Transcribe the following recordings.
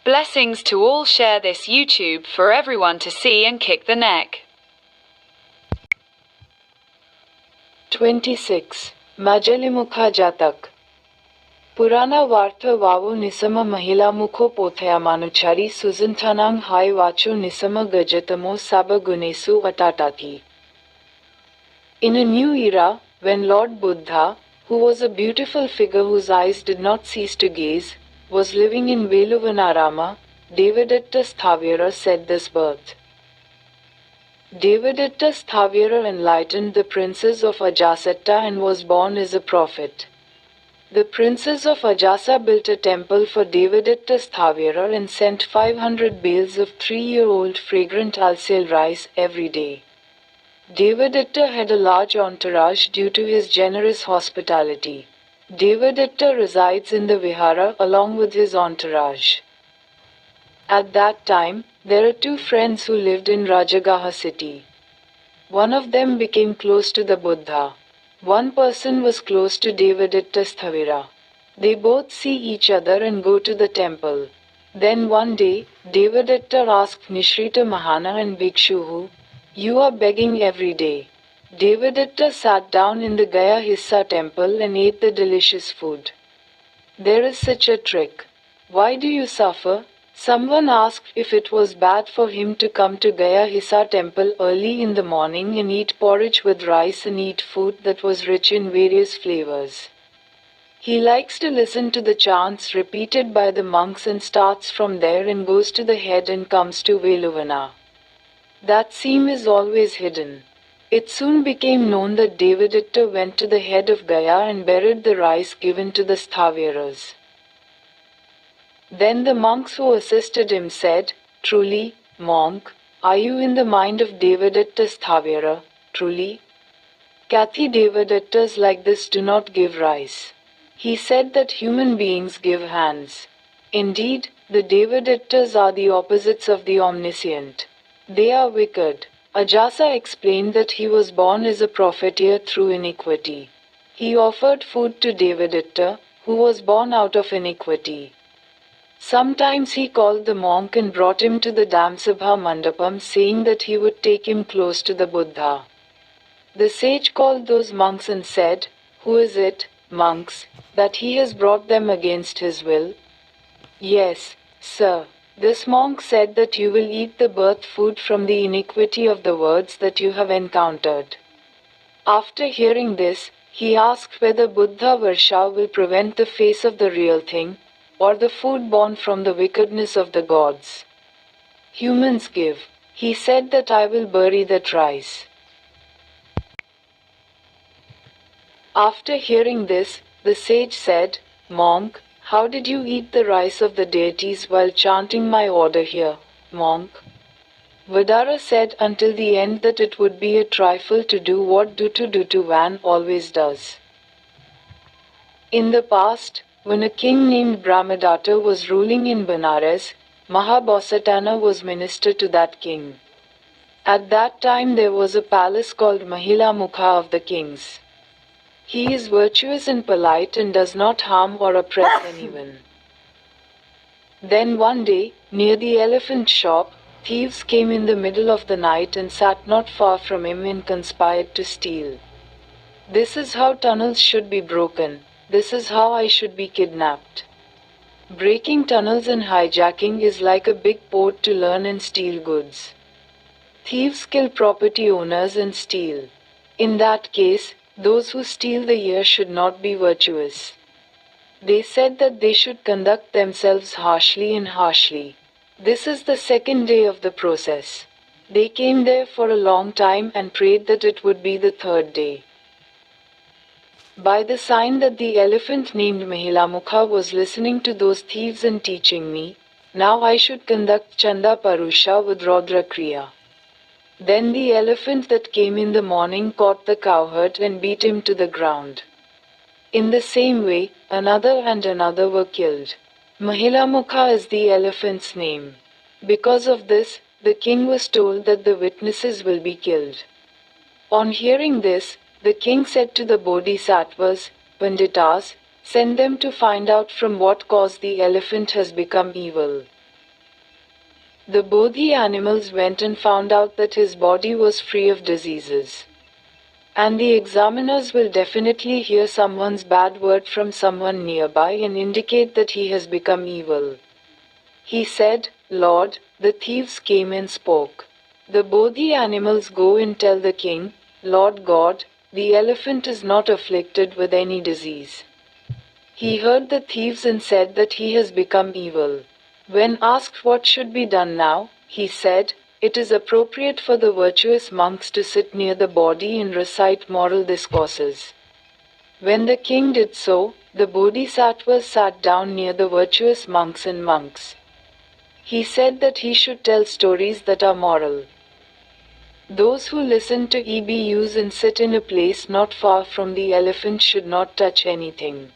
Blessings to all. Share this YouTube for everyone to see and kick the neck. 26. Majalimukha Jatak Purana Vartha Vavo Nisama Mahila Mukho Pothaya Manuchari Suzinthanang Hai Vacho Nisama Gajatamo Saba Gunesu Atatati. In a new era, when Lord Buddha, who was a beautiful figure whose eyes did not cease to gaze, was living in Veluvanarama, Devadatta Sthavira said this birth. Devadatta Sthavira enlightened the princes of Ajasatta and was born as a prophet. The princes of Ajasa built a temple for Devadatta Sthavira and sent 500 bales of 3-year-old fragrant alsil rice every day. Devadatta had a large entourage due to his generous hospitality. Devadatta resides in the Vihara along with his entourage. At that time, there are two friends who lived in Rajagaha city. One of them became close to the Buddha. One person was close to Devadatta Sthavira. They both see each other and go to the temple. Then one day, Devadatta asked Nishrita Mahana and Bhikshu, "You are begging every day." Devadatta sat down in the Gaya Hissa temple and ate the delicious food. "There is such a trick. Why do you suffer?" Someone asked if it was bad for him to come to Gaya Hissa temple early in the morning and eat porridge with rice and eat food that was rich in various flavors. He likes to listen to the chants repeated by the monks and starts from there and goes to the head and comes to Veluvana. That seam is always hidden. It soon became known that Devadatta went to the head of Gaya and buried the rice given to the Sthaviras. Then the monks who assisted him said, "Truly, monk, are you in the mind of Devadatta Sthavira? Truly? Kathy Devadattas like this do not give rice." He said that human beings give hands. Indeed, the Devadattas are the opposites of the omniscient. They are wicked. Ajasa explained that he was born as a profiteer through iniquity. He offered food to Devadatta, who was born out of iniquity. Sometimes he called the monk and brought him to the Damsabha Mandapam, saying that he would take him close to the Buddha. The sage called those monks and said, "Who is it, monks, that he has brought them against his will?" "Yes, sir." This monk said that you will eat the birth food from the iniquity of the words that you have encountered. After hearing this, he asked whether Buddha Varsha will prevent the face of the real thing, or the food born from the wickedness of the gods. Humans give. He said that I will bury that rice. After hearing this, the sage said, "Monk, how did you eat the rice of the deities while chanting my order here, monk?" Vidara said until the end that it would be a trifle to do what Dutu always does. In the past, when a king named Brahmadatta was ruling in Benares, Mahabosatana was minister to that king. At that time there was a palace called Mahila Mukha of the kings. He is virtuous and polite and does not harm or oppress anyone. Then one day, near the elephant shop, thieves came in the middle of the night and sat not far from him and conspired to steal. This is how tunnels should be broken. This is how I should be kidnapped. Breaking tunnels and hijacking is like a big port to learn and steal goods. Thieves kill property owners and steal. In that case, those who steal the ear should not be virtuous. They said that they should conduct themselves harshly and harshly. This is the second day of the process. They came there for a long time and prayed that it would be the third day. By the sign that the elephant named Mahilamukha was listening to those thieves and teaching me, now I should conduct Chanda Parusha with Rodra Kriya. Then the elephant that came in the morning caught the cowherd and beat him to the ground. In the same way, another and another were killed. Mahilamukha is the elephant's name. Because of this, the king was told that the witnesses will be killed. On hearing this, the king said to the bodhisattvas, Panditas, send them to find out from what cause the elephant has become evil. The Bodhi animals went and found out that his body was free of diseases. And the examiners will definitely hear someone's bad word from someone nearby and indicate that he has become evil. He said, Lord, the thieves came and spoke. The Bodhi animals go and tell the king, Lord God, the elephant is not afflicted with any disease. He heard the thieves and said that he has become evil. When asked what should be done now, he said, it is appropriate for the virtuous monks to sit near the body and recite moral discourses. When the king did so, the bodhisattvas sat down near the virtuous monks and monks. He said that he should tell stories that are moral. Those who listen to EBUs and sit in a place not far from the elephant should not touch anything.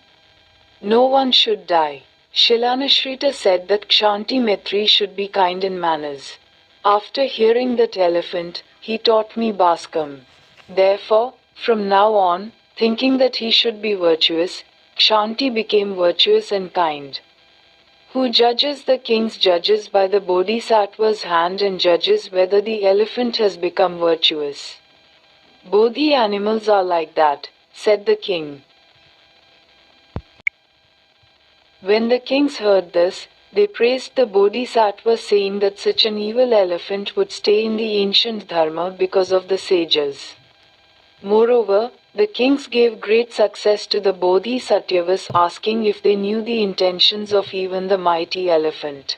No one should die. Shilanashrita said that Kshanti Maitri should be kind in manners. After hearing that elephant, he taught me Baskam. Therefore, from now on, thinking that he should be virtuous, Kshanti became virtuous and kind. Who judges the king's judges by the bodhisattva's hand and judges whether the elephant has become virtuous. Bodhi animals are like that, said the king. When the kings heard this, they praised the bodhisattva, saying that such an evil elephant would stay in the ancient dharma because of the sages. Moreover, the kings gave great success to the bodhisattvas, asking if they knew the intentions of even the mighty elephant.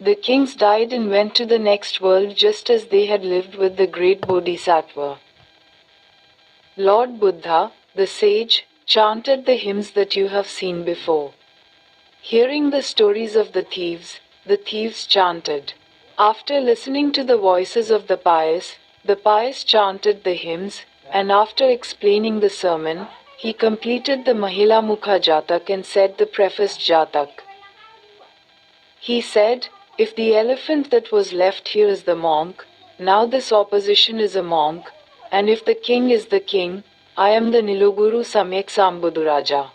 The kings died and went to the next world just as they had lived with the great bodhisattva. Lord Buddha, the sage, chanted the hymns that you have seen before. Hearing the stories of the thieves chanted. After listening to the voices of the pious chanted the hymns, and after explaining the sermon, he completed the Mahila Mukha Jatak and said the preface Jatak. He said, if the elephant that was left here is the monk, now this opposition is a monk, and if the king is the king, I am the Niloguru Samyak Sambuduraja.